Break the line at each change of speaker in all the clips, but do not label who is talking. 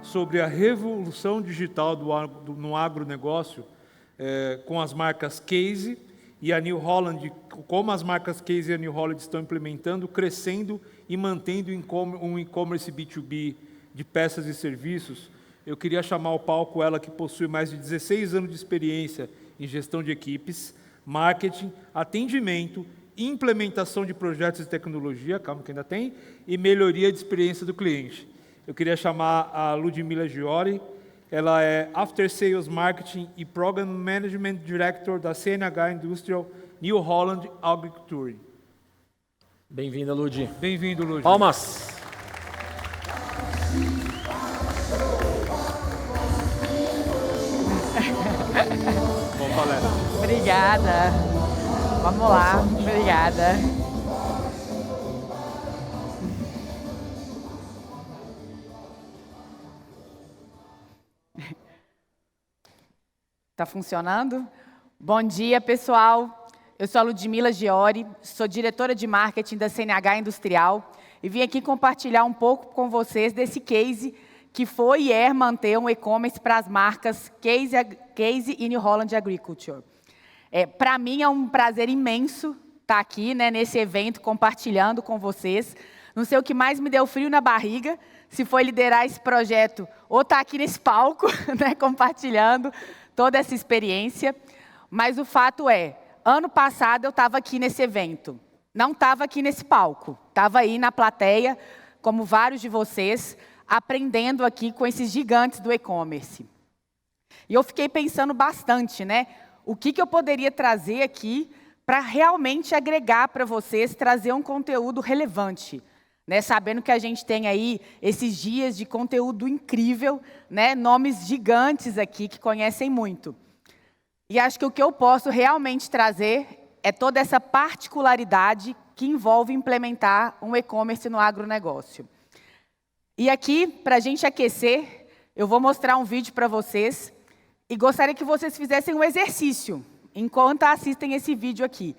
sobre a revolução digital no agronegócio, com as marcas Case e a New Holland, como as marcas Case e a New Holland estão implementando, crescendo e mantendo um e-commerce B2B de peças e serviços. Eu queria chamar ao palco ela que possui mais de 16 anos de experiência em gestão de equipes, marketing, atendimento, implementação de projetos de tecnologia, calma que ainda tem, e melhoria de experiência do cliente. Eu queria chamar a Ludmila Giori, ela é After Sales Marketing e Program Management Director da CNH Industrial New Holland Agriculture.
Bem-vinda, Ludi.
Bem-vindo, Ludi.
Palmas.
Bom, palestra.
Obrigada. Vamos lá. Obrigada. Tá funcionando? Bom dia, pessoal. Eu sou a Ludmila Giori, sou diretora de marketing da CNH Industrial e vim aqui compartilhar um pouco com vocês desse case que foi e é manter um e-commerce para as marcas Case e New Holland Agriculture. Para mim é um prazer imenso estar aqui, né, nesse evento, compartilhando com vocês. Não sei o que mais me deu frio na barriga, se foi liderar esse projeto ou estar aqui nesse palco, né, compartilhando toda essa experiência. Mas o fato é, ano passado eu estava aqui nesse evento. Não estava aqui nesse palco, estava aí na plateia, como vários de vocês, aprendendo aqui com esses gigantes do e-commerce. E eu fiquei pensando bastante, né? O que eu poderia trazer aqui para realmente agregar para vocês, trazer um conteúdo relevante, né? Sabendo que a gente tem aí esses dias de conteúdo incrível, né? Nomes gigantes aqui que conhecem muito. E acho que o que eu posso realmente trazer é toda essa particularidade que envolve implementar um e-commerce no agronegócio. E aqui, para a gente aquecer, eu vou mostrar um vídeo para vocês e gostaria que vocês fizessem um exercício enquanto assistem esse vídeo aqui,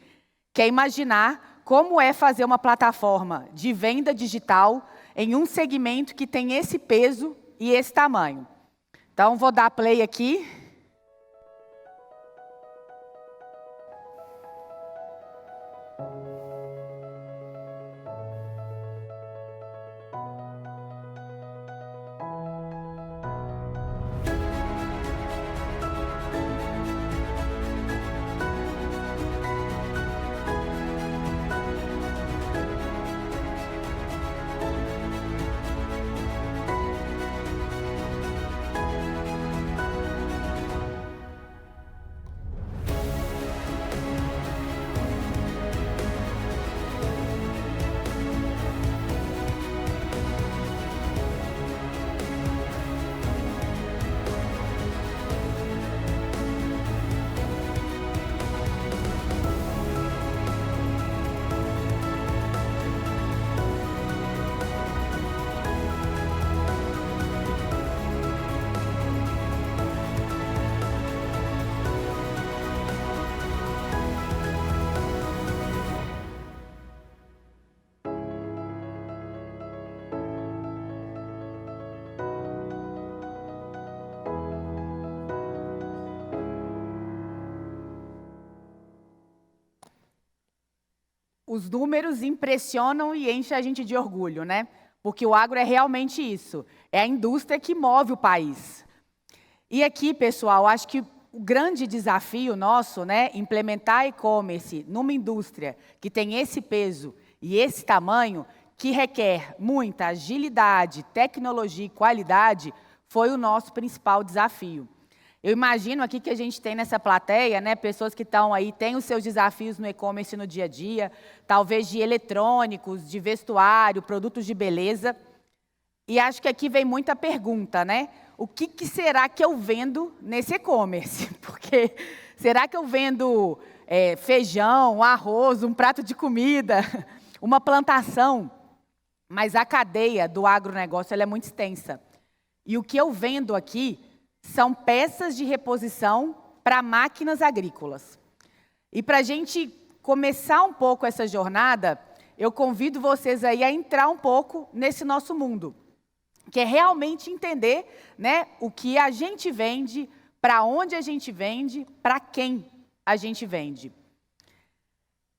que é imaginar como é fazer uma plataforma de venda digital em um segmento que tem esse peso e esse tamanho. Então, vou dar play aqui. Os números impressionam e enchem a gente de orgulho, né? Porque o agro é realmente isso, é a indústria que move o país. E aqui, pessoal, acho que o grande desafio nosso, né, implementar e-commerce numa indústria que tem esse peso e esse tamanho, que requer muita agilidade, tecnologia e qualidade, foi o nosso principal desafio. Eu imagino aqui que a gente tem nessa plateia, né, pessoas que estão aí, têm os seus desafios no e-commerce no dia a dia, talvez de eletrônicos, de vestuário, produtos de beleza. E acho que aqui vem muita pergunta, né? O que será que eu vendo nesse e-commerce? Porque será que eu vendo feijão, arroz, um prato de comida, uma plantação? Mas a cadeia do agronegócio ela é muito extensa. E o que eu vendo aqui são peças de reposição para máquinas agrícolas. E para a gente começar um pouco essa jornada, eu convido vocês aí a entrar um pouco nesse nosso mundo. que é realmente entender, né, o que a gente vende, para onde a gente vende, para quem a gente vende.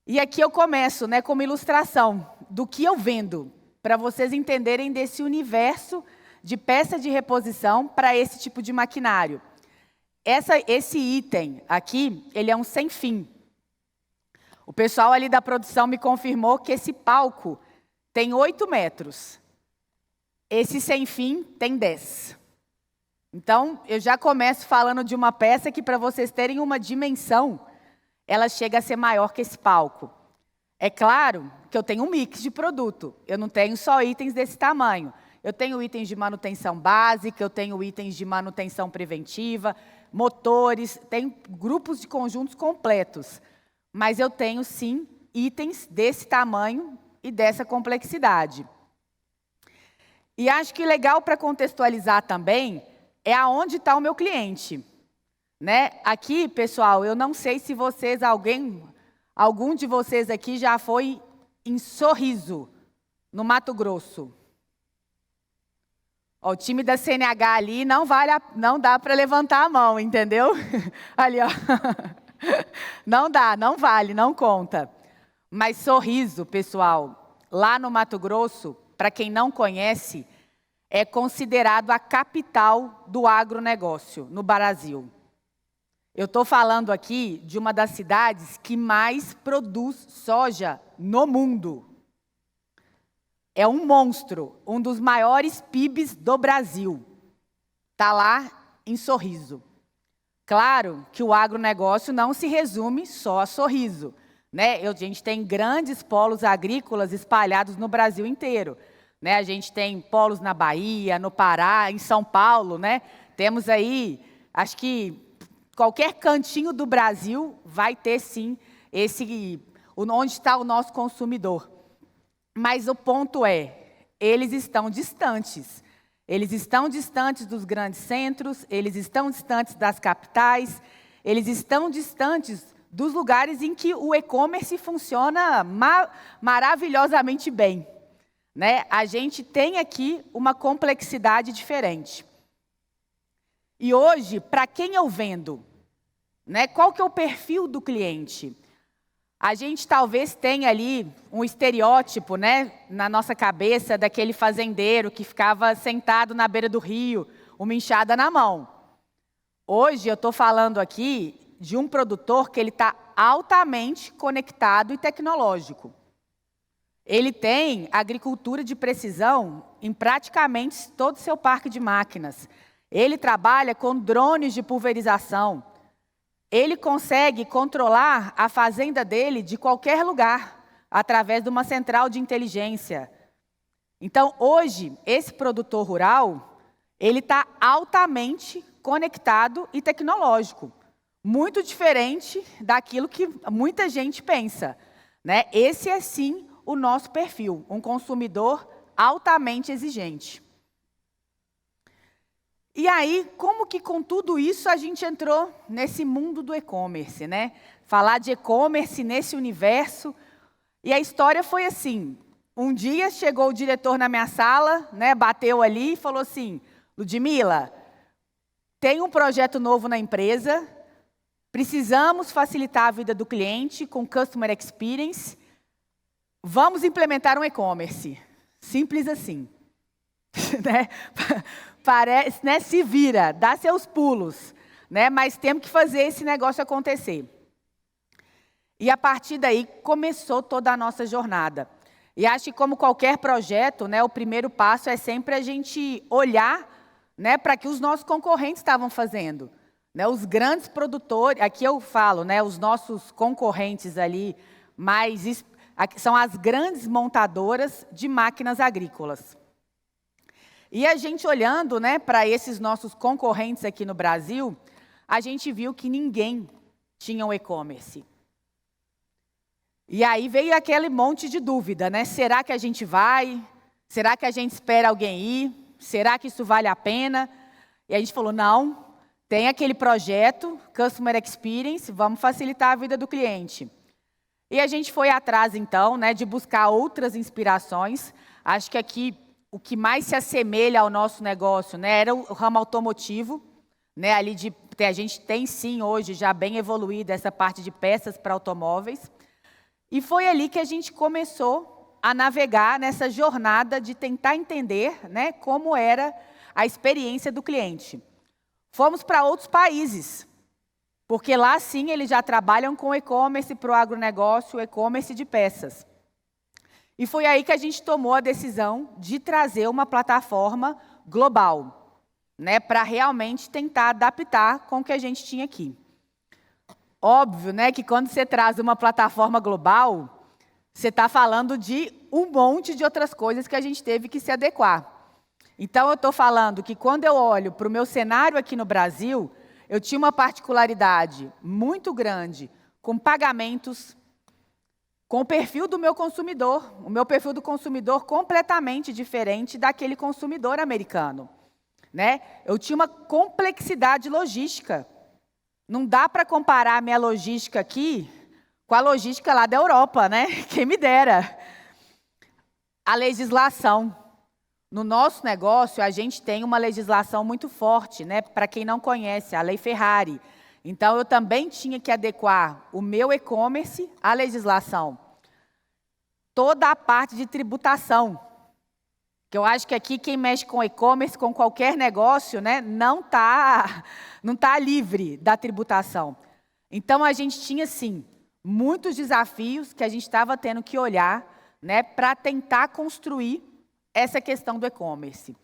E aqui eu começo, né, com uma ilustração do que eu vendo, para vocês entenderem desse universo de peça de reposição para esse tipo de maquinário. Esse item aqui, ele é um sem fim. O pessoal ali da produção me confirmou que esse palco tem 8 metros. Esse sem fim tem 10. Então, eu já começo falando de uma peça que, para vocês terem uma dimensão, ela chega a ser maior que esse palco. É claro que eu tenho um mix de produto. Eu não tenho só itens desse tamanho. Eu tenho itens de manutenção básica, eu tenho itens de manutenção preventiva, motores, tem grupos de conjuntos completos. Mas eu tenho, sim, itens desse tamanho e dessa complexidade. E acho que legal para contextualizar também é aonde está o meu cliente. Né? Aqui, pessoal, eu não sei se vocês, algum de vocês aqui já foi em Sorriso, no Mato Grosso. Ó, o time da CNH ali não dá para levantar a mão, entendeu? Ali, ó. Não dá, não vale, não conta. Mas Sorriso, pessoal, lá no Mato Grosso, para quem não conhece, é considerado a capital do agronegócio no Brasil. Eu estou falando aqui de uma das cidades que mais produz soja no mundo. É um monstro, um dos maiores PIBs do Brasil. Está lá em Sorriso. Claro que o agronegócio não se resume só a Sorriso. Né? A gente tem grandes polos agrícolas espalhados no Brasil inteiro. Né? A gente tem polos na Bahia, no Pará, em São Paulo. Né? Temos aí, acho que qualquer cantinho do Brasil vai ter, sim, onde está o nosso consumidor. Mas o ponto é, eles estão distantes. Eles estão distantes dos grandes centros, eles estão distantes das capitais, eles estão distantes dos lugares em que o e-commerce funciona maravilhosamente bem. Né? A gente tem aqui uma complexidade diferente. E hoje, para quem eu vendo? Né? Qual que é o perfil do cliente? A gente talvez tenha ali um estereótipo, né, na nossa cabeça daquele fazendeiro que ficava sentado na beira do rio, uma enxada na mão. Hoje eu estou falando aqui de um produtor que ele está altamente conectado e tecnológico. Ele tem agricultura de precisão em praticamente todo o seu parque de máquinas. Ele trabalha com drones de pulverização. Ele consegue controlar a fazenda dele de qualquer lugar, através de uma central de inteligência. Então, hoje, esse produtor rural, ele está altamente conectado e tecnológico. Muito diferente daquilo que muita gente pensa. Né? Esse é, sim, o nosso perfil, um consumidor altamente exigente. E aí, como que com tudo isso a gente entrou nesse mundo do e-commerce, né? Falar de e-commerce nesse universo. E a história foi assim. Um dia chegou o diretor na minha sala, né, bateu ali e falou assim, Ludmila, tem um projeto novo na empresa, precisamos facilitar a vida do cliente com Customer Experience, vamos implementar um e-commerce. Simples assim. Né? Parece, né, se vira, dá seus pulos, né, mas temos que fazer esse negócio acontecer. E a partir daí começou toda a nossa jornada. E acho que como qualquer projeto, né, o primeiro passo é sempre a gente olhar, né, para que os nossos concorrentes estavam fazendo. Né, os grandes produtores, aqui eu falo, né, os nossos concorrentes ali, são as grandes montadoras de máquinas agrícolas. E a gente olhando, né, para esses nossos concorrentes aqui no Brasil, a gente viu que ninguém tinha um e-commerce. E aí veio aquele monte de dúvida, né? Será que a gente vai? Será que a gente espera alguém ir? Será que isso vale a pena? E a gente falou, não, tem aquele projeto, Customer Experience, vamos facilitar a vida do cliente. E a gente foi atrás, então, né, de buscar outras inspirações. Acho que aqui o que mais se assemelha ao nosso negócio, né, era o ramo automotivo, né, a gente tem sim hoje já bem evoluído essa parte de peças para automóveis, e foi ali que a gente começou a navegar nessa jornada de tentar entender, né, como era a experiência do cliente. Fomos para outros países, porque lá sim eles já trabalham com e-commerce para o agronegócio, e-commerce de peças. E foi aí que a gente tomou a decisão de trazer uma plataforma global, né, para realmente tentar adaptar com o que a gente tinha aqui. Óbvio, né, que quando você traz uma plataforma global, você está falando de um monte de outras coisas que a gente teve que se adequar. Então, eu estou falando que quando eu olho para o meu cenário aqui no Brasil, eu tinha uma particularidade muito grande com pagamentos, com o perfil do meu consumidor. O meu perfil do consumidor completamente diferente daquele consumidor americano, né? Eu tinha uma complexidade logística. Não dá para comparar a minha logística aqui com a logística lá da Europa, né? Quem me dera. A legislação. No nosso negócio, a gente tem uma legislação muito forte, né? Para quem não conhece, a Lei Ferrari. Então, eu também tinha que adequar o meu e-commerce à legislação. Toda a parte de tributação. Que eu acho que aqui quem mexe com e-commerce, com qualquer negócio, né, não tá livre da tributação. Então, a gente tinha, sim, muitos desafios que a gente estava tendo que olhar, né, para tentar construir essa questão do e-commerce.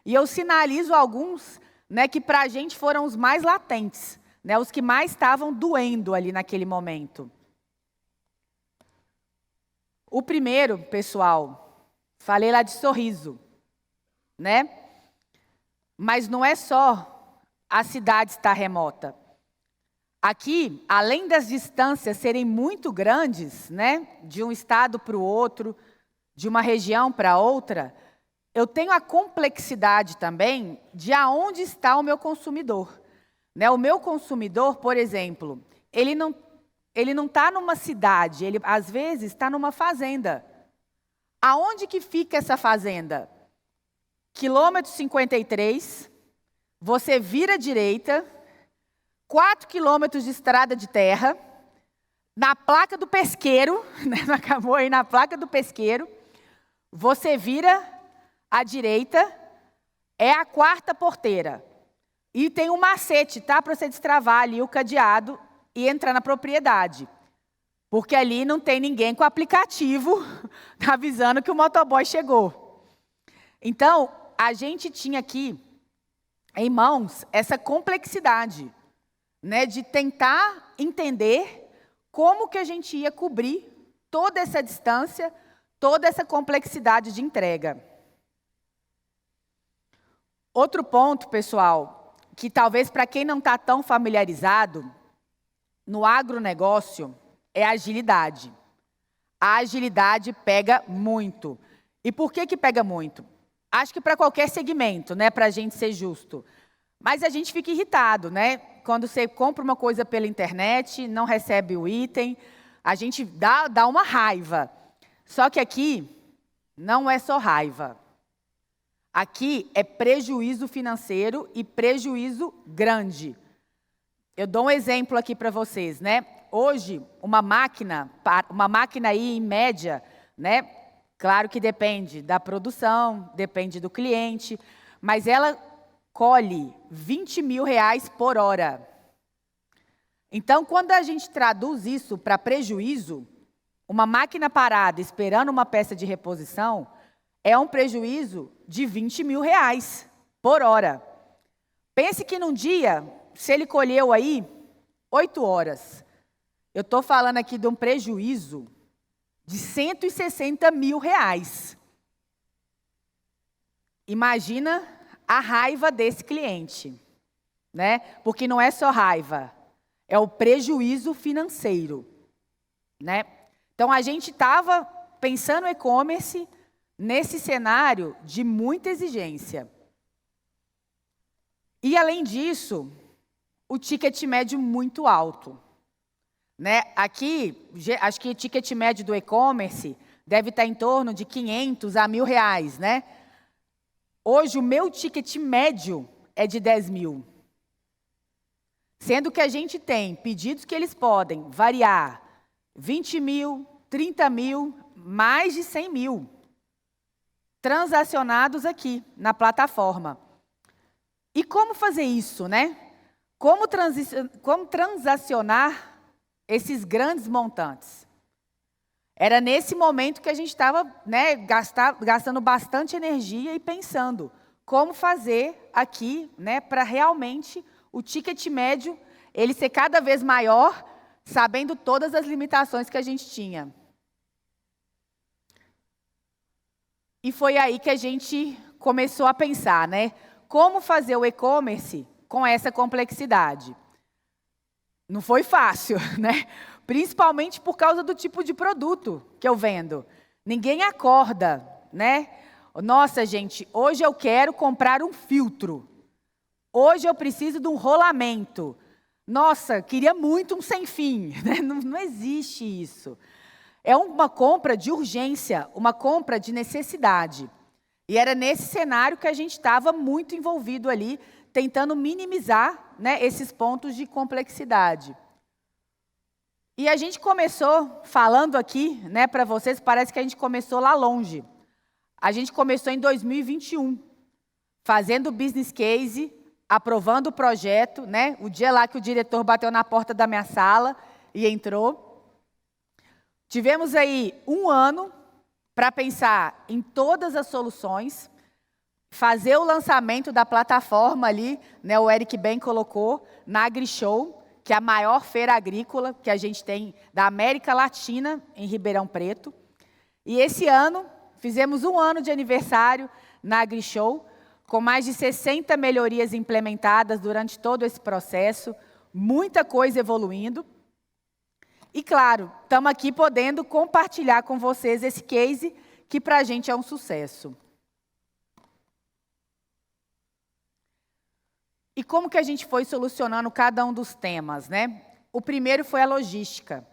E eu sinalizo alguns, né, que para a gente foram os mais latentes, né, os que mais estavam doendo ali naquele momento. O primeiro, pessoal, falei lá de sorriso, né? Mas não é só a cidade estar remota. Aqui, além das distâncias serem muito grandes, né, de um estado para o outro, de uma região para outra, eu tenho a complexidade também de aonde está o meu consumidor. Né? O meu consumidor, por exemplo, ele não está numa cidade, ele às vezes está numa fazenda. Aonde que fica essa fazenda? Quilômetro 53, você vira à direita, 4 quilômetros de estrada de terra, na placa do pesqueiro, né? Acabou aí na placa do pesqueiro, você vira à direita, é a 4ª porteira. E tem um macete, tá? Para você destravar ali o cadeado e entrar na propriedade. Porque ali não tem ninguém com o aplicativo avisando que o motoboy chegou. Então, a gente tinha aqui em mãos essa complexidade, né, de tentar entender como que a gente ia cobrir toda essa distância, toda essa complexidade de entrega. Outro ponto, pessoal, que talvez para quem não está tão familiarizado, no agronegócio, é a agilidade. A agilidade pega muito. E por que pega muito? Acho que para qualquer segmento, né, para a gente ser justo. Mas a gente fica irritado, né? Quando você compra uma coisa pela internet, não recebe o item, a gente dá uma raiva. Só que aqui não é só raiva. Aqui é prejuízo financeiro e prejuízo grande. Eu dou um exemplo aqui para vocês, né? Hoje, uma máquina aí em média, né? Claro que depende da produção, depende do cliente, mas ela colhe R$20 mil por hora. Então, quando a gente traduz isso para prejuízo, uma máquina parada esperando uma peça de reposição é um prejuízo de R$20 mil por hora. Pense que num dia, se ele colheu aí 8 horas, eu estou falando aqui de um prejuízo de R$160 mil. Imagina a raiva desse cliente, né? Porque não é só raiva, é o prejuízo financeiro, né? Então, a gente estava pensando no e-commerce nesse cenário de muita exigência. E, além disso, o ticket médio muito alto. Né? Aqui, acho que o ticket médio do e-commerce deve estar em torno de R$500 a R$1.000, né? Hoje, o meu ticket médio é de 10 mil. Sendo que a gente tem pedidos que eles podem variar 20 mil, 30 mil, mais de 100 mil transacionados aqui na plataforma. E como fazer isso, né? Como transacionar esses grandes montantes? Era nesse momento que a gente estava, né, gastando bastante energia e pensando como fazer aqui, né, para realmente o ticket médio ele ser cada vez maior, sabendo todas as limitações que a gente tinha. E foi aí que a gente começou a pensar, né? Como fazer o e-commerce com essa complexidade? Não foi fácil, né? Principalmente por causa do tipo de produto que eu vendo. Ninguém acorda, né? Nossa, gente, hoje eu quero comprar um filtro. Hoje eu preciso de um rolamento. Nossa, queria muito um sem fim. Né? Não existe isso. É uma compra de urgência, uma compra de necessidade. E era nesse cenário que a gente estava muito envolvido ali, tentando minimizar, né, esses pontos de complexidade. E a gente começou, falando aqui, né, para vocês, parece que a gente começou lá longe. A gente começou em 2021, fazendo o business case, aprovando o projeto, né, o dia lá que o diretor bateu na porta da minha sala e entrou. Tivemos aí 1 ano para pensar em todas as soluções, fazer o lançamento da plataforma ali, né, o Eric bem colocou, na AgriShow, que é a maior feira agrícola que a gente tem da América Latina, em Ribeirão Preto. E esse ano, fizemos 1 ano de aniversário na AgriShow, com mais de 60 melhorias implementadas durante todo esse processo, muita coisa evoluindo. E, claro, estamos aqui podendo compartilhar com vocês esse case, que para a gente é um sucesso. E como que a gente foi solucionando cada um dos temas, né? O primeiro foi a logística.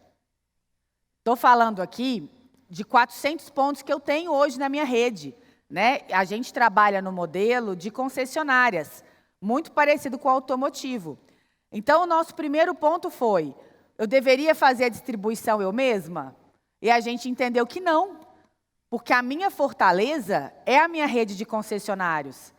Estou falando aqui de 400 pontos que eu tenho hoje na minha rede, né? A gente trabalha no modelo de concessionárias, muito parecido com o automotivo. Então, o nosso primeiro ponto foi: eu deveria fazer a distribuição eu mesma? E a gente entendeu que não, porque a minha fortaleza é a minha rede de concessionários.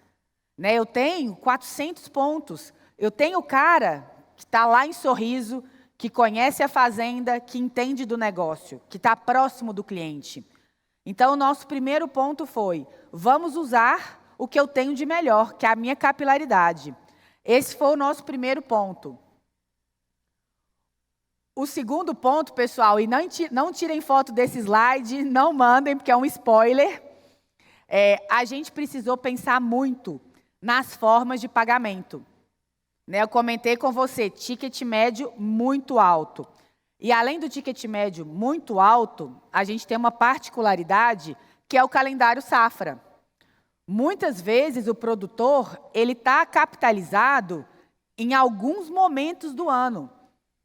Né? Eu tenho 400 pontos, eu tenho o cara que está lá em Sorriso, que conhece a fazenda, que entende do negócio, que está próximo do cliente. Então, o nosso primeiro ponto foi: vamos usar o que eu tenho de melhor, que é a minha capilaridade. Esse foi o nosso primeiro ponto. O segundo ponto, pessoal, e não tirem foto desse slide, não mandem, porque é um spoiler, a gente precisou pensar muito nas formas de pagamento. Né, eu comentei com você, ticket médio muito alto. E além do ticket médio muito alto, a gente tem uma particularidade, que é o calendário safra. Muitas vezes o produtor ele está capitalizado em alguns momentos do ano.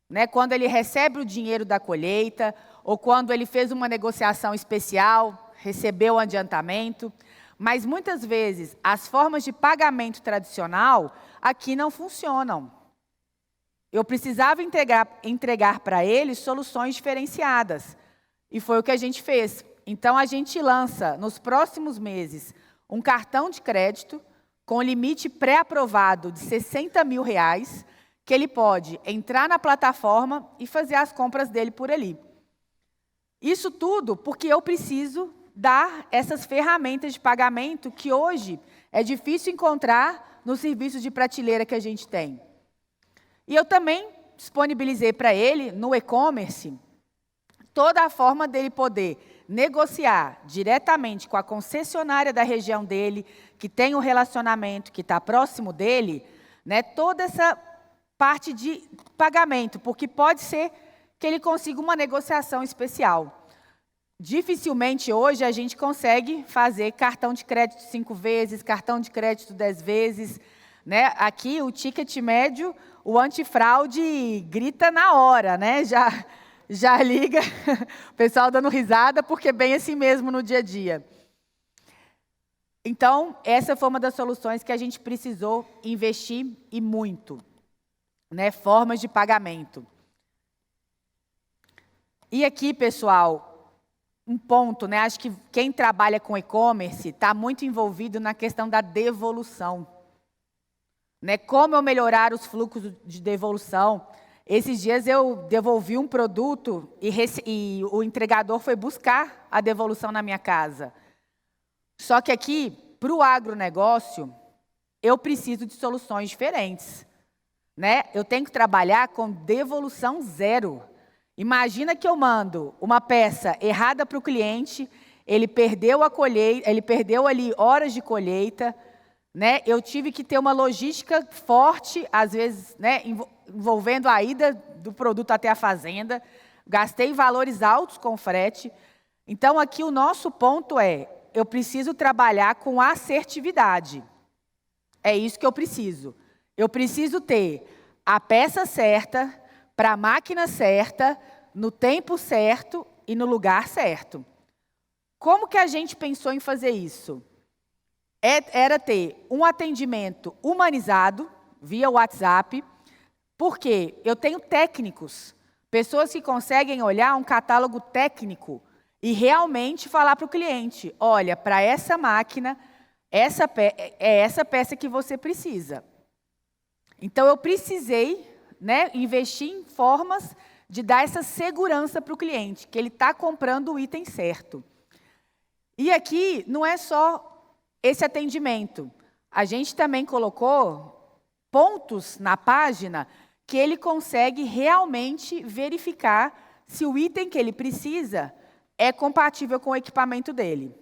Né, quando ele recebe o dinheiro da colheita, ou quando ele fez uma negociação especial, recebeu o adiantamento. Mas muitas vezes as formas de pagamento tradicional aqui não funcionam. Eu precisava entregar para ele soluções diferenciadas. E foi o que a gente fez. Então, a gente lança, nos próximos meses, um cartão de crédito com limite pré-aprovado de R$60 mil, que ele pode entrar na plataforma e fazer as compras dele por ali. Isso tudo porque eu preciso dar essas ferramentas de pagamento que hoje é difícil encontrar nos serviços de prateleira que a gente tem. E eu também disponibilizei para ele, no e-commerce, toda a forma dele poder negociar diretamente com a concessionária da região dele, que tem um relacionamento, que está próximo dele, né, toda essa parte de pagamento, porque pode ser que ele consiga uma negociação especial. Dificilmente hoje a gente consegue fazer cartão de crédito 5 vezes, cartão de crédito 10 vezes. Né? Aqui o ticket médio, o antifraude grita na hora, né? Já liga, o pessoal dando risada, porque é bem assim mesmo no dia a dia. Então, essa foi uma das soluções que a gente precisou investir e muito, né? Formas de pagamento. E aqui, pessoal, um ponto, né? Acho que quem trabalha com e-commerce está muito envolvido na questão da devolução, né? Como eu melhorar os fluxos de devolução. Esses dias eu devolvi um produto e o entregador foi buscar a devolução na minha casa. Só que aqui, para o agronegócio, eu preciso de soluções diferentes, né? Eu tenho que trabalhar com devolução zero. Imagina que eu mando uma peça errada para o cliente, ele perdeu a colheita, ele perdeu ali horas de colheita, né? Eu tive que ter uma logística forte, às vezes, né, envolvendo a ida do produto até a fazenda. Gastei valores altos com frete. Então, aqui o nosso ponto é: eu preciso trabalhar com assertividade. É isso que eu preciso. Eu preciso ter a peça certa, para a máquina certa, no tempo certo e no lugar certo. Como que a gente pensou em fazer isso? Era ter um atendimento humanizado, via WhatsApp, porque eu tenho técnicos, pessoas que conseguem olhar um catálogo técnico e realmente falar para o cliente: olha, para essa máquina, é essa peça que você precisa. Então, eu precisei, né, investir em formas de dar essa segurança para o cliente, que ele está comprando o item certo. E aqui não é só esse atendimento. A gente também colocou pontos na página que ele consegue realmente verificar se o item que ele precisa é compatível com o equipamento dele.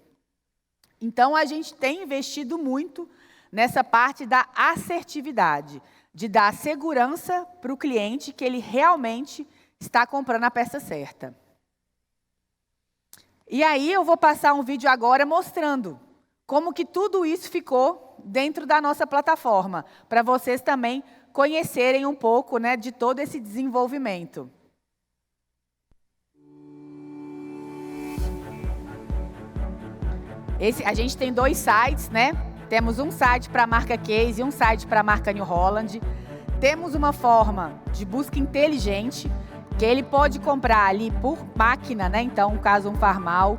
Então, a gente tem investido muito nessa parte da assertividade, de dar segurança para o cliente que ele realmente está comprando a peça certa. E aí, eu vou passar um vídeo agora mostrando como que tudo isso ficou dentro da nossa plataforma, para vocês também conhecerem um pouco, né, de todo esse desenvolvimento. A gente tem 2 sites, né? Temos um site para a marca Case e um site para a marca New Holland. Temos uma forma de busca inteligente, que ele pode comprar ali por máquina, né? Então, no caso, um farmal.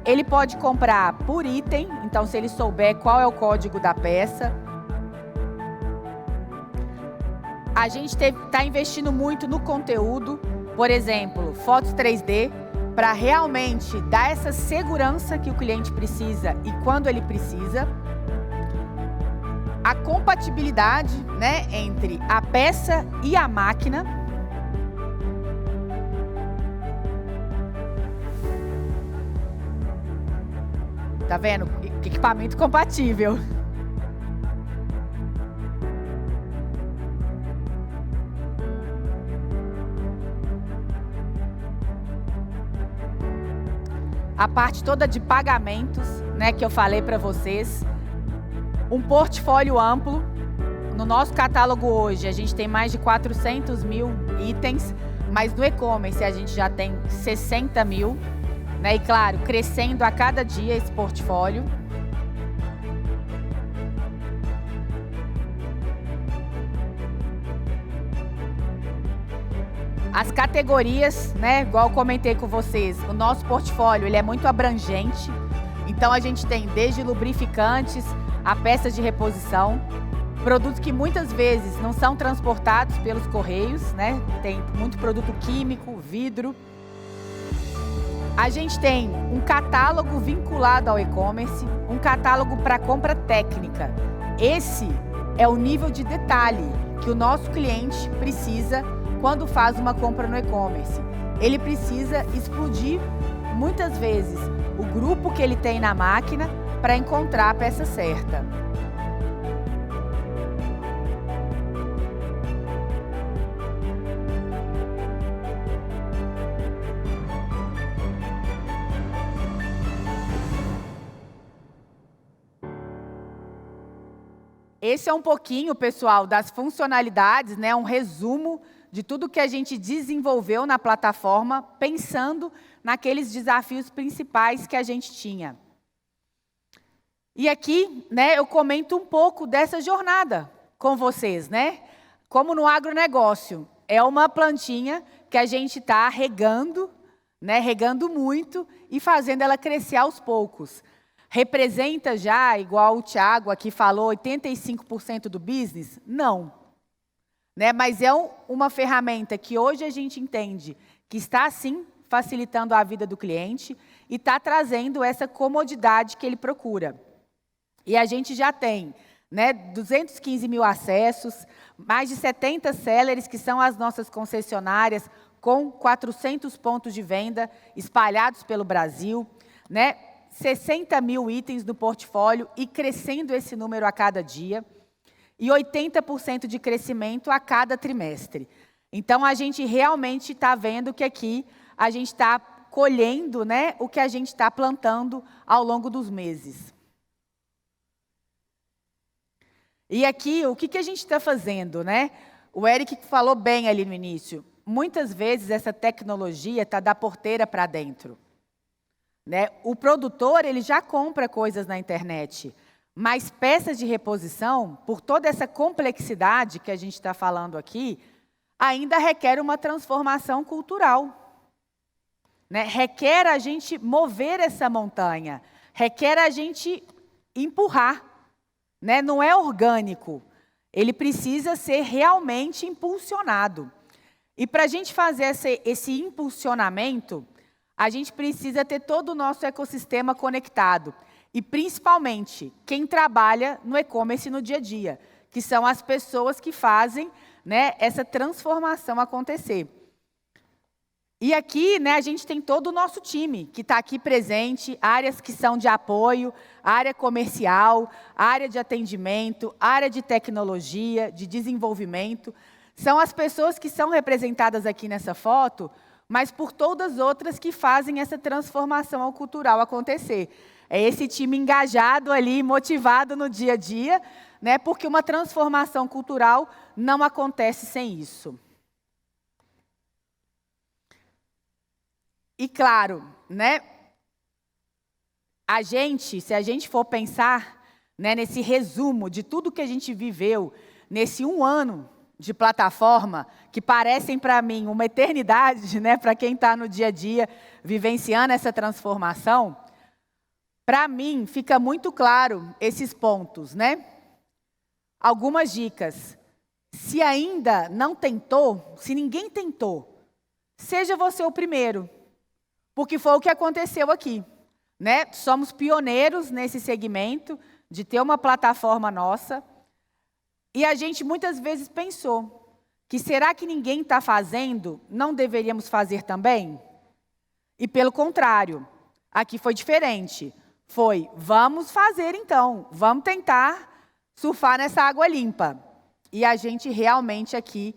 Ele pode comprar por item, então, se ele souber qual é o código da peça. A gente está investindo muito no conteúdo, por exemplo, fotos 3D, para realmente dar essa segurança que o cliente precisa e quando ele precisa. A compatibilidade, né, entre a peça e a máquina. Tá vendo? Equipamento compatível. A parte toda de pagamentos, né, que eu falei para vocês. Um portfólio amplo. No nosso catálogo hoje, a gente tem mais de 400 mil itens, mas no e-commerce a gente já tem 60 mil, né? E claro, crescendo a cada dia esse portfólio. As categorias, né, igual eu comentei com vocês, o nosso portfólio ele é muito abrangente. Então a gente tem desde lubrificantes a peças de reposição, produtos que muitas vezes não são transportados pelos correios, né? Tem muito produto químico, vidro. A gente tem um catálogo vinculado ao e-commerce, um catálogo para compra técnica. Esse é o nível de detalhe que o nosso cliente precisa quando faz uma compra no e-commerce. Ele precisa explodir, muitas vezes, o grupo que ele tem na máquina para encontrar a peça certa. Esse é um pouquinho, pessoal, das funcionalidades, né? Um resumo de tudo que a gente desenvolveu na plataforma, pensando naqueles desafios principais que a gente tinha. E aqui, né, eu comento um pouco dessa jornada com vocês, né? Como no agronegócio, é uma plantinha que a gente está regando, né, regando muito e fazendo ela crescer aos poucos. Representa já, igual o Thiago aqui falou, 85% do business? Não. Né, mas é uma ferramenta que hoje a gente entende que está, sim, facilitando a vida do cliente e está trazendo essa comodidade que ele procura. E a gente já tem, né, 215 mil acessos, mais de 70 sellers, que são as nossas concessionárias, com 400 pontos de venda espalhados pelo Brasil, né, 60 mil itens no portfólio e crescendo esse número a cada dia, e 80% de crescimento a cada trimestre. Então, a gente realmente está vendo que aqui a gente está colhendo, né, o que a gente está plantando ao longo dos meses. E aqui, o que a gente está fazendo, né? O Eric falou bem ali no início. Muitas vezes essa tecnologia está da porteira para dentro. Né? O produtor, ele já compra coisas na internet, mas peças de reposição, por toda essa complexidade que a gente está falando aqui, ainda requer uma transformação cultural. Né? Requer a gente mover essa montanha, requer a gente empurrar. Né? Não é orgânico, ele precisa ser realmente impulsionado. E para a gente fazer esse impulsionamento, a gente precisa ter todo o nosso ecossistema conectado. E principalmente, quem trabalha no e-commerce no dia a dia, que são as pessoas que fazem, né, essa transformação acontecer. E aqui, né, a gente tem todo o nosso time que está aqui presente, áreas que são de apoio, área comercial, área de atendimento, área de tecnologia, de desenvolvimento. São as pessoas que são representadas aqui nessa foto, mas por todas as outras que fazem essa transformação cultural acontecer. É esse time engajado ali, motivado no dia a dia, né, porque uma transformação cultural não acontece sem isso. E claro, né, se a gente for pensar, né, nesse resumo de tudo que a gente viveu nesse 1 ano de plataforma, que parecem para mim uma eternidade, né, para quem está no dia a dia vivenciando essa transformação, para mim fica muito claro esses pontos, né? Algumas dicas. Se ainda não tentou, se ninguém tentou, seja você o primeiro. Porque foi o que aconteceu aqui, né? Somos pioneiros nesse segmento de ter uma plataforma nossa. E a gente muitas vezes pensou que será que ninguém está fazendo, não deveríamos fazer também? E pelo contrário, aqui foi diferente. Foi, vamos fazer então, vamos tentar surfar nessa água limpa. E a gente realmente aqui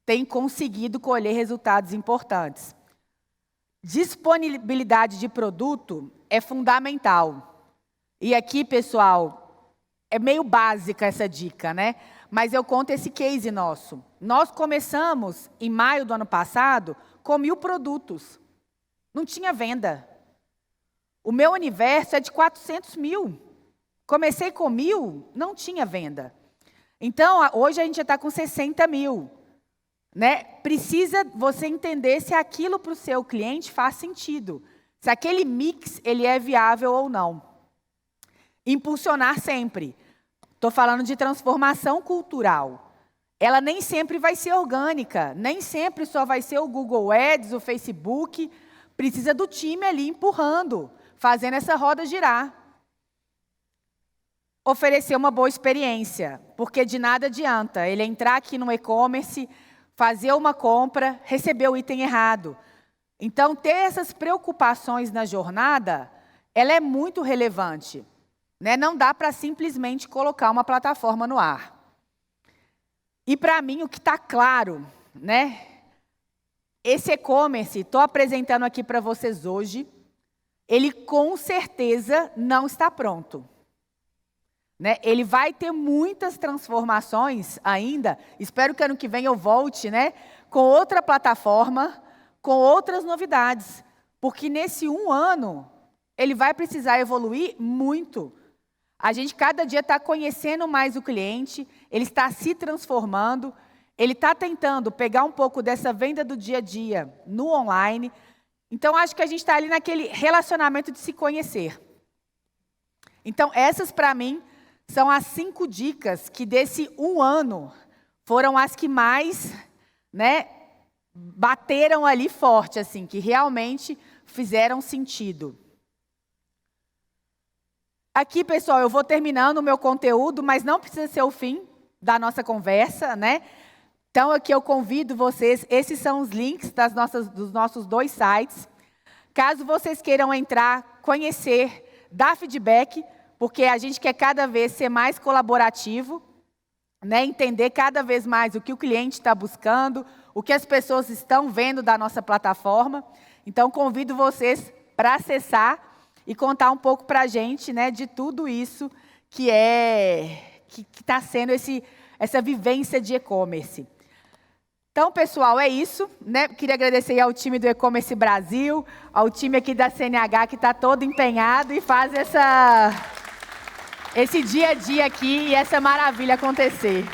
tem conseguido colher resultados importantes. Disponibilidade de produto é fundamental. E aqui, pessoal, é meio básica essa dica, né? Mas eu conto esse case nosso. Nós começamos, em maio do ano passado, com 1.000 produtos. Não tinha venda. O meu universo é de 400 mil. Comecei com 1.000, não tinha venda. Então, hoje a gente já está com 60 mil. Né? Precisa você entender se aquilo para o seu cliente faz sentido. Se aquele mix ele é viável ou não. Impulsionar sempre. Estou falando de transformação cultural. Ela nem sempre vai ser orgânica. Nem sempre só vai ser o Google Ads, o Facebook. Precisa do time ali empurrando, fazendo essa roda girar. Oferecer uma boa experiência. Porque de nada adianta ele entrar aqui no e-commerce, fazer uma compra, receber o item errado. Então, ter essas preocupações na jornada, ela é muito relevante. Né? Não dá para simplesmente colocar uma plataforma no ar. E, para mim, o que está claro, né? Esse e-commerce, estou apresentando aqui para vocês hoje, ele com certeza não está pronto. Né? Ele vai ter muitas transformações ainda. Espero que ano que vem eu volte, né, com outra plataforma, com outras novidades. Porque nesse 1 ano, ele vai precisar evoluir muito. A gente cada dia está conhecendo mais o cliente, ele está se transformando, ele está tentando pegar um pouco dessa venda do dia a dia no online. Então, acho que a gente está ali naquele relacionamento de se conhecer. Então, essas para mim são as 5 dicas que desse 1 ano foram as que mais, bateram ali forte, assim, que realmente fizeram sentido. Aqui, pessoal, eu vou terminando o meu conteúdo, mas não precisa ser o fim da nossa conversa, Então, aqui eu convido vocês, esses são os links dos nossos 2 sites. Caso vocês queiram entrar, conhecer, dar feedback, porque a gente quer cada vez ser mais colaborativo, entender cada vez mais o que o cliente está buscando, o que as pessoas estão vendo da nossa plataforma. Então, convido vocês para acessar e contar um pouco para a gente de tudo isso que está sendo essa vivência de e-commerce. Então, pessoal, é isso. Queria agradecer ao time do E-Commerce Brasil, ao time aqui da CNH que está todo empenhado e faz esse dia a dia aqui e essa maravilha acontecer.